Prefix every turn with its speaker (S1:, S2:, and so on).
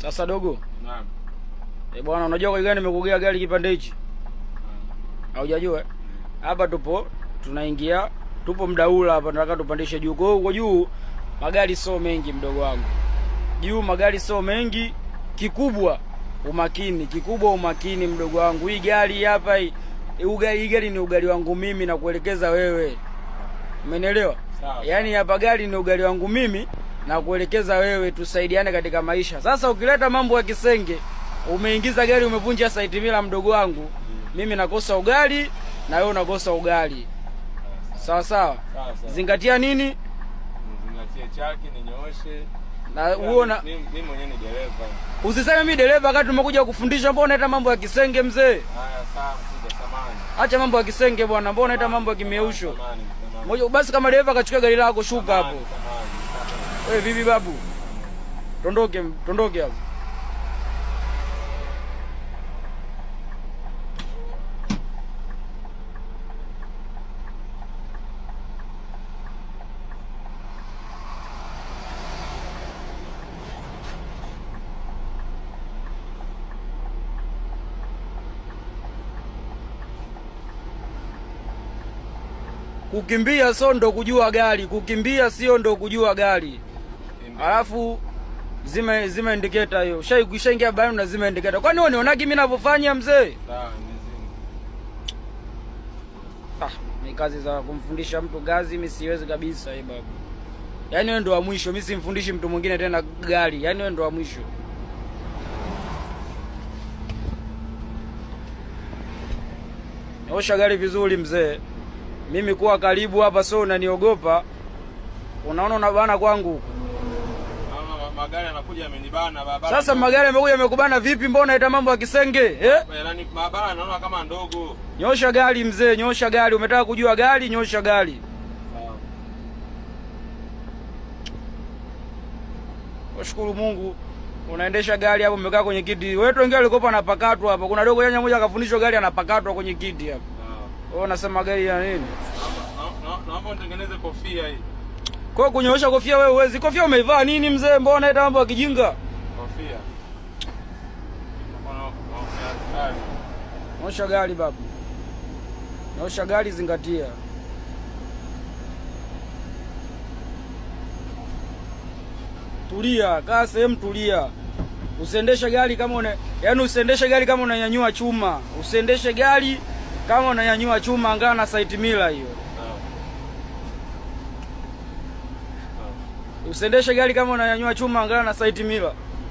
S1: Sasa dogo.
S2: Naam.
S1: Bwana, unajua kwa gani nimekugea gari kipande hichi? Haujajua? Hapa tupo mdaula hapa, tunataka tupandishe juu. Kwa hiyo juu magari sio mengi mdogo wangu. Juu magari sio mengi, kikubwa umakini mdogo wangu. Hii gari hapa hii gari ni ugali wangu mimi na kuelekeza wewe. Umenielewa? Yaani hapa gari ni ugali wangu mimi na kuelekeza wewe, tusaidiane katika maisha. Sasa ukileta mambo ya kisenge, umeingiza gari umevunja site mila mdogo wangu, mimi nakosa ugali na wewe unakosa ugali. Sawa sawa. Zingatia nini?
S2: Zingatia chaki ninyooshe.
S1: Na uona
S2: mimi mwenyewe ni dereva.
S1: Usiseme mimi dereva wakati tumekuja kufundisha, mbona unaita mambo ya kisenge mzee?
S2: Haya sawa, kuja samani.
S1: Acha mambo ya kisenge bwana, mbona unaita mambo ya kimeusho? Moja basi, kama dereva kachukua gari lako, shuka hapo. Wewe vipi babu? Tondoke hapo. Kukimbia sio ndo kujua gari, kukimbia sio ndo kujua gari. Alafu zima indicator hiyo. Ushaingia bani na zima indicator. Kwani wewe unionagi mimi ninavyofanya mzee? Ni kazi za kumfundisha mtu gazi mimi siwezi kabisa babu. Yaani wewe ndo wa mwisho, mimi simfundishi mtu mwingine tena gari. Yaani wewe ndo wa mwisho. Osha gari vizuri mzee. Mimi kuwa karibu hapa sio unaniogopa. Unaona unabana kwangu huko.
S2: Magari yanakuja yamenibana baba.
S1: Sasa magari yamekuja yamekubana vipi? Mbona unaita mambo ya kisenge?
S2: Yaani barabara naona kama ndogo.
S1: Nyosha gari mzee, nyosha gari. Umetaka kujua gari, nyosha gari.
S2: Sawa.
S1: Washukuru Mungu. Unaendesha gari hapo umekaa kwenye kiti. Wewe wengine walikopa anapakatwa hapo. Kuna dogo yanya moja akafundishwa gari anapakatwa kwenye kiti hapo. Wewe unasema gari ya nini?
S2: Naomba utengeneze kofia hii.
S1: Kwa kunyoosha kofia wewe uwezi. Kofia umeivaa nini mzee? Mbona unaita mambo ya kijinga?
S2: Kofia.
S1: Nyosha gari babu. Nyosha gari, zingatia. Tulia, kaa sehemu tulia. Usiendeshe gari kama usiendeshe gari kama unanyanyua chuma. Usiendeshe gari kama unanyanyua chuma, angana na site mila hiyo. Usiendeshe gari kama unanyanyua chuma, angana na site mila.